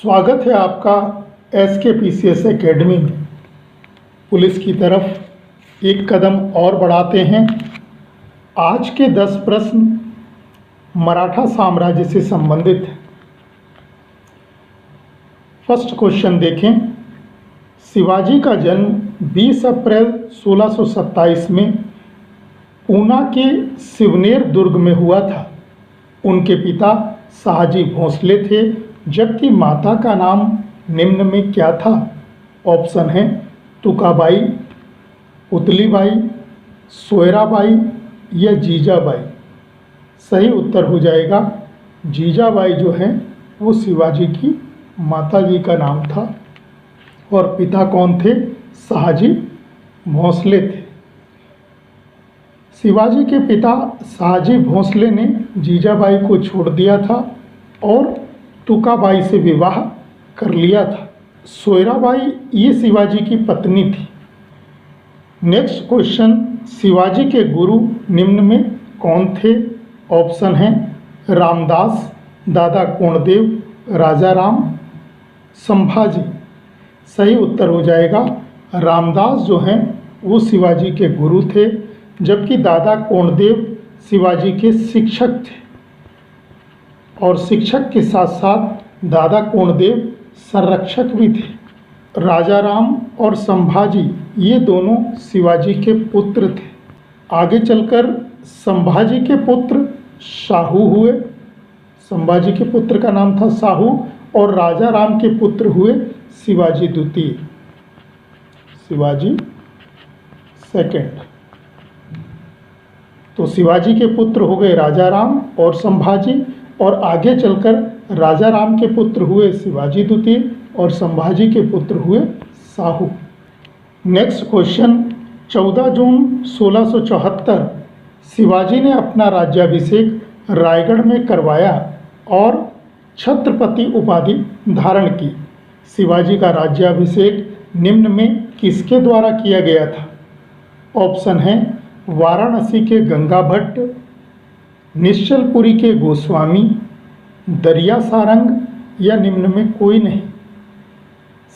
स्वागत है आपका SKPCS एकेडमी में। पुलिस की तरफ एक कदम और बढ़ाते हैं। आज के 10 प्रश्न मराठा साम्राज्य से संबंधित हैं। फर्स्ट क्वेश्चन देखें। शिवाजी का जन्म 20 अप्रैल 1627 में ऊना के शिवनेर दुर्ग में हुआ था। उनके पिता शाहजी भोंसले थे, जबकि माता का नाम निम्न में क्या था? ऑप्शन है तुकाबाई, पुतलीबाई, सोयराबाई या जीजाबाई। सही उत्तर हो जाएगा जीजाबाई। जो है वो शिवाजी की माता जी का नाम था और पिता कौन थे? शाहजी भोंसले थे। शिवाजी के पिता शाहजी भोंसले ने जीजाबाई को छोड़ दिया था और तुकाबाई से विवाह कर लिया था। सोयराबाई ये शिवाजी की पत्नी थी। नेक्स्ट क्वेश्चन, शिवाजी के गुरु निम्न में कौन थे? ऑप्शन है रामदास, दादा कोंडदेव, राजा राम, संभाजी। सही उत्तर हो जाएगा रामदास जो हैं वो शिवाजी के गुरु थे, जबकि दादा कोंडदेव शिवाजी के शिक्षक थे और शिक्षक के साथ साथ दादा कोंडदेव संरक्षक भी थे। राजा राम और संभाजी ये दोनों शिवाजी के पुत्र थे। आगे चलकर संभाजी के पुत्र शाहू हुए। संभाजी के पुत्र का नाम था शाहू और राजा राम के पुत्र हुए शिवाजी द्वितीय, शिवाजी सेकंड। तो शिवाजी के पुत्र हो गए राजा राम और संभाजी, और आगे चलकर राजा राम के पुत्र हुए शिवाजी द्वितीय और संभाजी के पुत्र हुए शाहू। नेक्स्ट क्वेश्चन, 14 जून 1674 शिवाजी ने अपना राज्याभिषेक रायगढ़ में करवाया और छत्रपति उपाधि धारण की। शिवाजी का राज्याभिषेक निम्न में किसके द्वारा किया गया था? ऑप्शन है वाराणसी के गंगा भट्ट, निश्चलपुरी के गोस्वामी, दरिया सारंग या निम्न में कोई नहीं।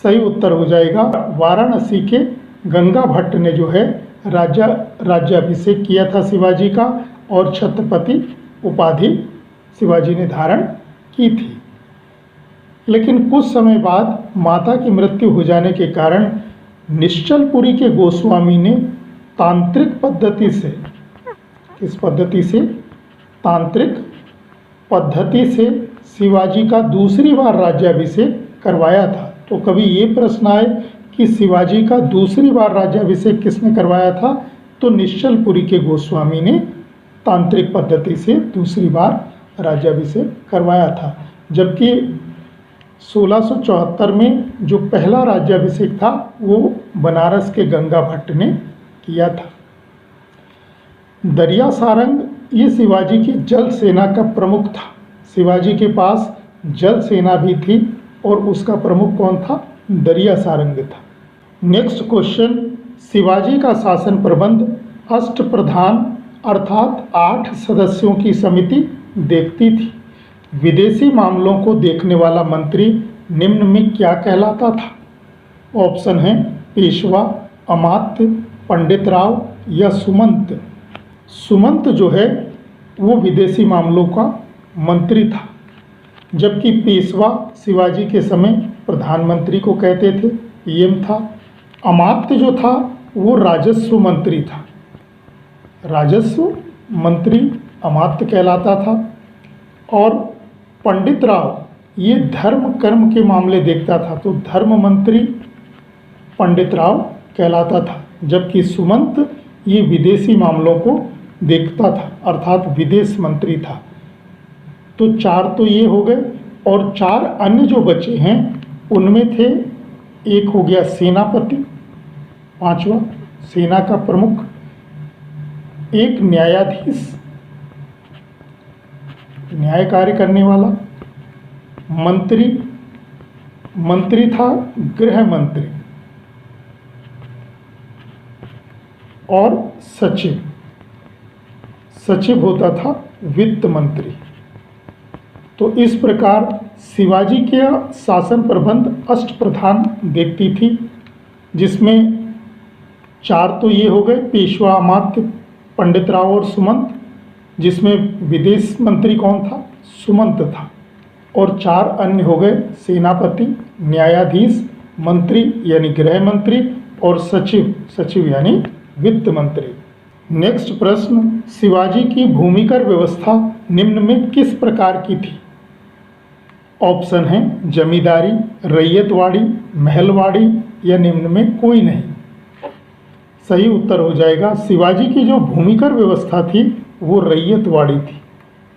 सही उत्तर हो जाएगा वाराणसी के गंगा भट्ट ने जो है राज्याभिषेक किया था शिवाजी का और छत्रपति उपाधि शिवाजी ने धारण की थी। लेकिन कुछ समय बाद माता की मृत्यु हो जाने के कारण निश्चलपुरी के गोस्वामी ने तांत्रिक पद्धति से, इस पद्धति से तांत्रिक पद्धति से शिवाजी का दूसरी बार राज्याभिषेक करवाया था। तो कभी ये प्रश्न आए कि शिवाजी का दूसरी बार राज्याभिषेक किसने करवाया था? तो निश्चलपुरी के गोस्वामी ने तांत्रिक पद्धति से दूसरी बार राज्याभिषेक करवाया था। जबकि 1674 में जो पहला राज्याभिषेक था वो बनारस के गंगा भट्ट ने किया था। दरिया सारंग ये शिवाजी की जल सेना का प्रमुख था। शिवाजी के पास जल सेना भी थी और उसका प्रमुख कौन था? दरिया सारंग था। नेक्स्ट क्वेश्चन, शिवाजी का शासन प्रबंध अष्टप्रधान अर्थात 8 सदस्यों की समिति देखती थी। विदेशी मामलों को देखने वाला मंत्री निम्न में क्या कहलाता था? ऑप्शन है पेशवा, अमात्य, पंडित राव या सुमंत। सुमंत जो है वो विदेशी मामलों का मंत्री था, जबकि पेशवा शिवाजी के समय प्रधानमंत्री को कहते थे, PM था। अमात्य जो था वो राजस्व मंत्री था। राजस्व मंत्री अमात्य कहलाता था। और पंडित राव ये धर्म कर्म के मामले देखता था, तो धर्म मंत्री पंडित राव कहलाता था। जबकि सुमंत ये विदेशी मामलों को देखता था अर्थात विदेश मंत्री था। तो 4 तो ये हो गए और 4 अन्य जो बचे हैं उनमें थे, एक हो गया सेनापति, 5वां सेना का प्रमुख, एक न्यायाधीश, न्याय कार्य करने वाला, मंत्री था गृह मंत्री और सचिव होता था वित्त मंत्री। तो इस प्रकार शिवाजी के शासन प्रबंध अष्टप्रधान व्यक्ति थी, जिसमें 4 तो ये हो गए, पेशवा, अमात्य, पंडितराव और सुमंत, जिसमें विदेश मंत्री कौन था? सुमंत था। और 4 अन्य हो गए, सेनापति, न्यायाधीश, मंत्री यानी गृह मंत्री और सचिव, सचिव यानी वित्त मंत्री। नेक्स्ट प्रश्न, शिवाजी की भूमिकर व्यवस्था निम्न में किस प्रकार की थी? ऑप्शन है जमींदारी, रैयतवाड़ी, महलवाड़ी या निम्न में कोई नहीं। सही उत्तर हो जाएगा, शिवाजी की जो भूमिकर व्यवस्था थी वो रैयतवाड़ी थी।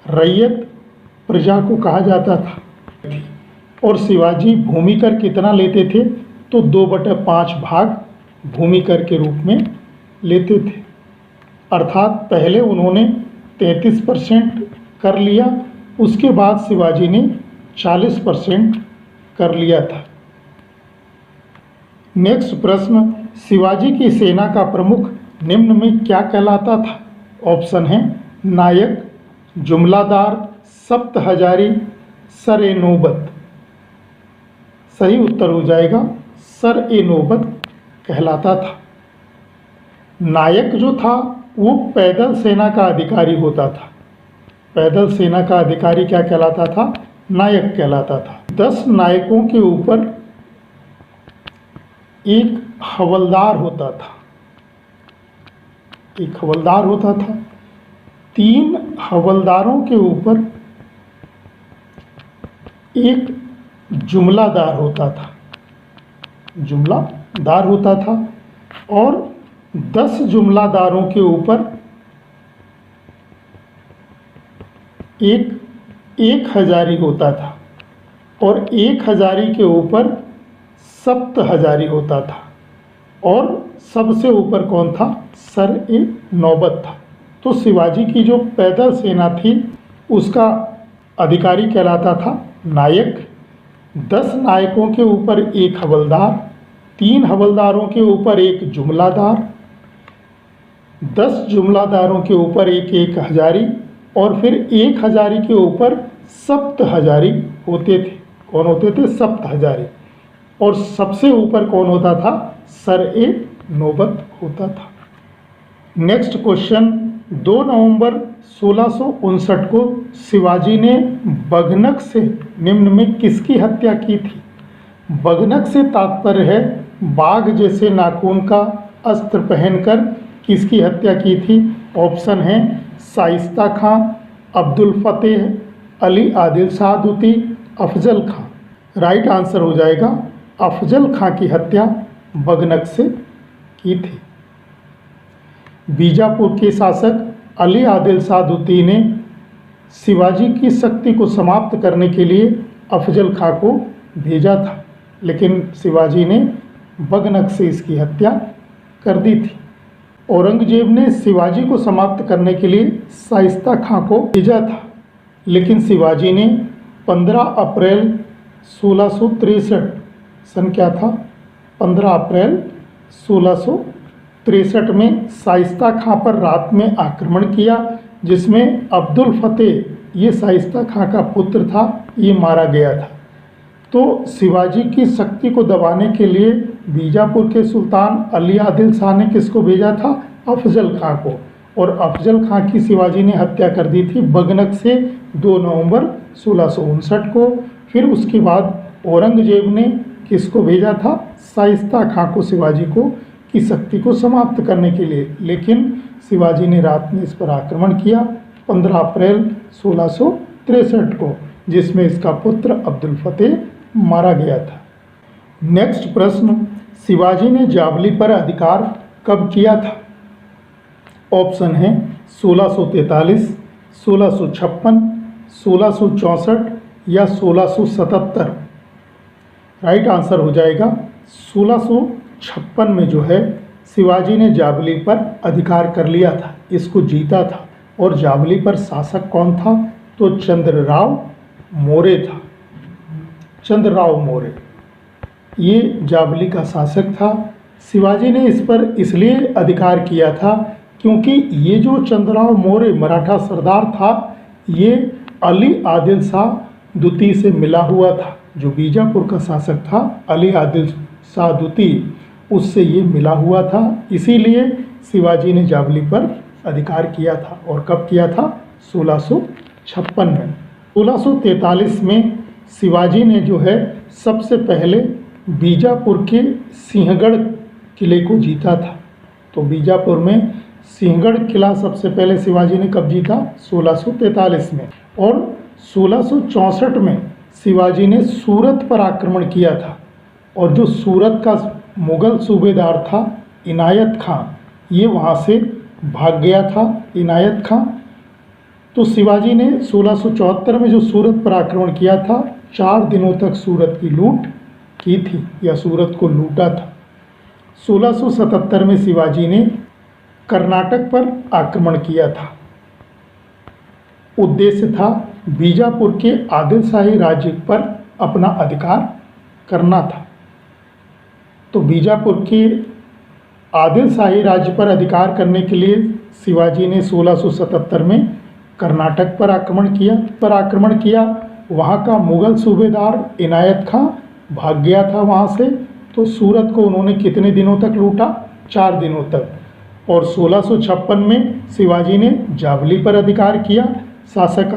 रैयत प्रजा को कहा जाता था। और शिवाजी भूमिकर कितना लेते थे? तो 2/5 भाग भूमिकर के रूप में लेते थे। अर्थात पहले उन्होंने 33% कर लिया, उसके बाद शिवाजी ने 40% कर लिया था। नेक्स्ट प्रश्न, शिवाजी की सेना का प्रमुख निम्न में क्या कहलाता था? ऑप्शन है नायक, जुमलादार, सप्तहजारी, सर-ए-नौबत। सही उत्तर हो जाएगा, सर-ए-नौबत कहलाता था। नायक जो था वो पैदल सेना का अधिकारी होता था। पैदल सेना का अधिकारी क्या कहलाता था? नायक कहलाता था। 10 नायकों के ऊपर एक हवलदार होता था। एक हवलदार होता था। 3 हवलदारों के ऊपर एक जुमलादार होता था। जुमलादार होता था। और 10 जुमलादारों के ऊपर एक हजारी होता था। और 1 हजारी के ऊपर सप्तहजारी होता था। और सबसे ऊपर कौन था? सर-ए-नौबत था। तो शिवाजी की जो पैदल सेना थी उसका अधिकारी कहलाता था नायक। 10 नायकों के ऊपर एक हवलदार, 3 हवलदारों के ऊपर एक जुमलादार, 10 जुमलादारों के ऊपर एक हजारी और फिर 1 हजारी के ऊपर सप्तहजारी होते थे। कौन होते थे? सप्तहजारी। और सबसे ऊपर कौन होता था? सर-ए-नौबत होता था। नेक्स्ट क्वेश्चन, 2 नवंबर 1659 को शिवाजी ने बघनक से निम्न में किसकी हत्या की थी? बघनक से तात्पर्य है बाघ जैसे नाखून का अस्त्र पहनकर किसकी हत्या की थी? ऑप्शन है शाइस्ता खां, अब्दुल फतेह, अली आदिल शाह दुती, अफजल खां। राइट आंसर हो जाएगा अफजल खां की हत्या बघनक से की थी। बीजापुर के शासक अली आदिल शाह दुती ने शिवाजी की शक्ति को समाप्त करने के लिए अफजल खां को भेजा था, लेकिन शिवाजी ने बघनक से इसकी हत्या कर दी थी। औरंगजेब ने शिवाजी को समाप्त करने के लिए शाइस्ता खां को भेजा था, लेकिन शिवाजी ने 15 अप्रैल 1663 सन क्या था? 15 अप्रैल 1663 में शाइस्ता खां पर रात में आक्रमण किया, जिसमें अब्दुल फतेह, ये शाइस्ता खां का पुत्र था, ये मारा गया था। तो शिवाजी की शक्ति को दबाने के लिए बीजापुर के सुल्तान अली आदिल शाह ने किसको भेजा था? अफजल खां को। और अफजल खां की शिवाजी ने हत्या कर दी थी बघनक से 2 नवंबर 1659 को। फिर उसके बाद औरंगजेब ने किसको भेजा था? शाइस्ता खां को, शिवाजी को की शक्ति को समाप्त करने के लिए, लेकिन शिवाजी ने रात में इस पर आक्रमण किया 15 अप्रैल 1663 को, जिसमें इसका पुत्र अब्दुल फतेह मारा गया था। नेक्स्ट प्रश्न, शिवाजी ने जावली पर अधिकार कब किया था? ऑप्शन है 1643, 1656, 1664 या 1677। राइट आंसर हो जाएगा 1656 में जो है शिवाजी ने जावली पर अधिकार कर लिया था, इसको जीता था। और जावली पर शासक कौन था? तो चंद्रराव मौर्य था। चंद्रराव मौर्य ये जावली का शासक था। शिवाजी ने इस पर इसलिए अधिकार किया था क्योंकि ये जो चंद्रराव मौर्य मराठा सरदार था, ये अली आदिल शाह द्वितीय से मिला हुआ था। जो बीजापुर का शासक था अली आदिल शाह द्वितीय, उससे ये मिला हुआ था, इसीलिए शिवाजी ने जावली पर अधिकार किया था। और कब किया था? 1656 में। 1643 में शिवाजी ने जो है सबसे पहले बीजापुर के सिंहगढ़ किले को जीता था। तो बीजापुर में सिंहगढ़ किला सबसे पहले शिवाजी ने कब जीता? 1643 में। और 1664 में शिवाजी ने सूरत पर आक्रमण किया था। और जो सूरत का मुगल सूबेदार था इनायत खां, ये वहाँ से भाग गया था इनायत खां। तो शिवाजी ने 1674 में जो सूरत पर आक्रमण किया था, 4 दिनों तक सूरत की लूट की थी या सूरत को लूटा था। 1677 में शिवाजी ने कर्नाटक पर आक्रमण किया था। उद्देश्य था बीजापुर के आदिलशाही राज्य पर अपना अधिकार करना था। तो बीजापुर के आदिलशाही राज्य पर अधिकार करने के लिए शिवाजी ने 1677 में कर्नाटक पर आक्रमण किया। वहाँ का मुगल सूबेदार इनायत खां भाग गया था वहाँ से। तो सूरत को उन्होंने कितने दिनों तक लूटा? 4 दिनों तक। और 1656 में शिवाजी ने जावली पर अधिकार किया। शासक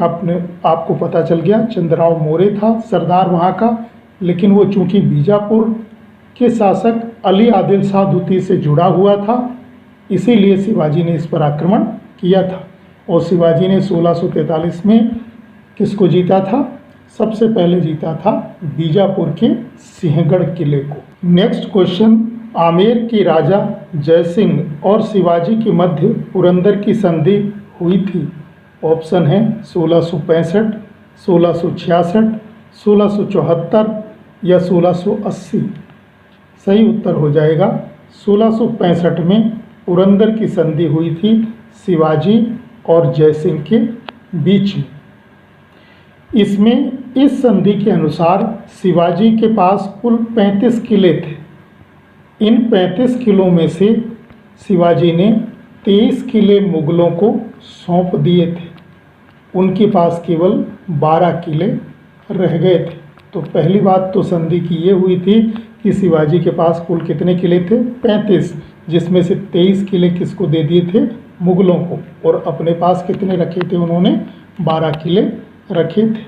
आपको पता चल गया, चंद्रराव मौर्य था सरदार वहाँ का, लेकिन वो चूँकि बीजापुर के शासक अली आदिल शाह द्वितीय से जुड़ा हुआ था, इसीलिए शिवाजी ने इस पर आक्रमण किया था। और शिवाजी ने 1643 में किसको जीता था? सबसे पहले जीता था बीजापुर के सिंहगढ़ किले को। नेक्स्ट क्वेश्चन, आमेर के राजा जयसिंह और शिवाजी के मध्य पुरंदर की संधि हुई थी। ऑप्शन है 1665, 1666, 1674 या 1680। सही उत्तर हो जाएगा 1665 में पुरंदर की संधि हुई थी शिवाजी और जयसिंह के बीच में। इसमें इस संधि के अनुसार शिवाजी के पास कुल 35 किले थे। इन 35 किलों में से शिवाजी ने 23 किले मुगलों को सौंप दिए थे। उनके पास केवल 12 किले रह गए थे। तो पहली बात तो संधि की ये हुई थी कि शिवाजी के पास कुल कितने किले थे? 35, जिसमें से 23 किले किसको दे दिए थे? मुगलों को। और अपने पास कितने रखे थे उन्होंने? 12 किले रखे थे।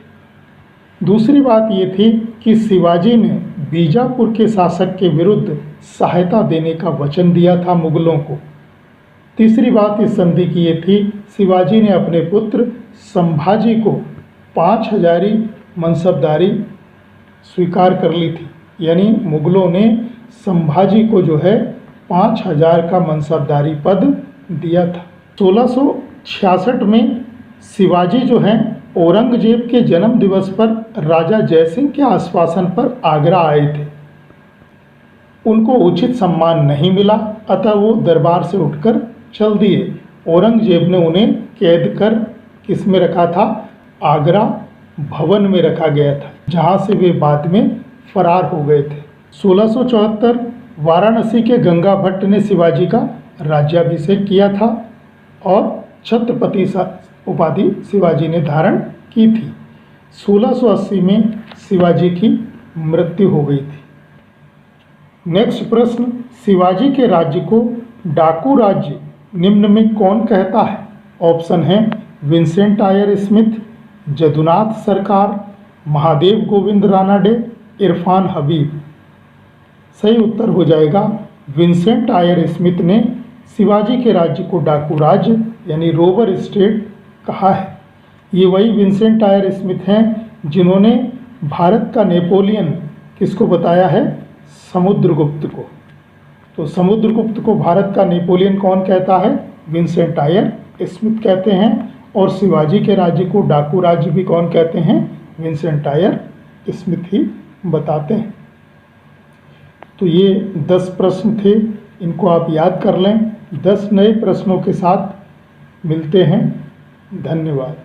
दूसरी बात ये थी कि शिवाजी ने बीजापुर के शासक के विरुद्ध सहायता देने का वचन दिया था मुगलों को। तीसरी बात इस संधि की ये थी, शिवाजी ने अपने पुत्र संभाजी को 5000 मनसबदारी स्वीकार कर ली थी। यानी मुगलों ने संभाजी को जो है 5000 का मनसबदारी पद दिया था। 1666 में शिवाजी जो हैं औरंगजेब के जन्म दिवस पर राजा जयसिंह के आश्वासन पर आगरा आए थे। उनको उचित सम्मान नहीं मिला, अतः वो दरबार से उठकर चल दिए। औरंगजेब ने उन्हें कैद कर किस में रखा था? आगरा भवन में रखा गया था, जहाँ से वे बाद में फरार हो गए थे। 1674 वाराणसी के गंगा भट्ट ने शिवाजी का राज्याभिषेक किया था और छत्रपति उपाधि शिवाजी ने धारण की थी। 1680 में शिवाजी की मृत्यु हो गई थी। नेक्स्ट प्रश्न, शिवाजी के राज्य को डाकू राज्य निम्न में कौन कहता है? ऑप्शन है विंसेंट आयर स्मिथ, जदुनाथ सरकार, महादेव गोविंद रानाडे, इरफान हबीब। सही उत्तर हो जाएगा विंसेंट आयर स्मिथ ने शिवाजी के राज्य को डाकू राज्य यानी रोबर स्टेट कहा है। ये वही विंसेंट आयर स्मिथ हैं जिन्होंने भारत का नेपोलियन किसको बताया है? समुद्रगुप्त को। तो समुद्रगुप्त को भारत का नेपोलियन कौन कहता है? विंसेंट आयर स्मिथ कहते हैं। और शिवाजी के राज्य को डाकू राज्य भी कौन कहते हैं? विंसेंट आयर स्मिथ ही बताते हैं। तो ये 10 प्रश्न थे, इनको आप याद कर लें। 10 नए प्रश्नों के साथ मिलते हैं। धन्यवाद।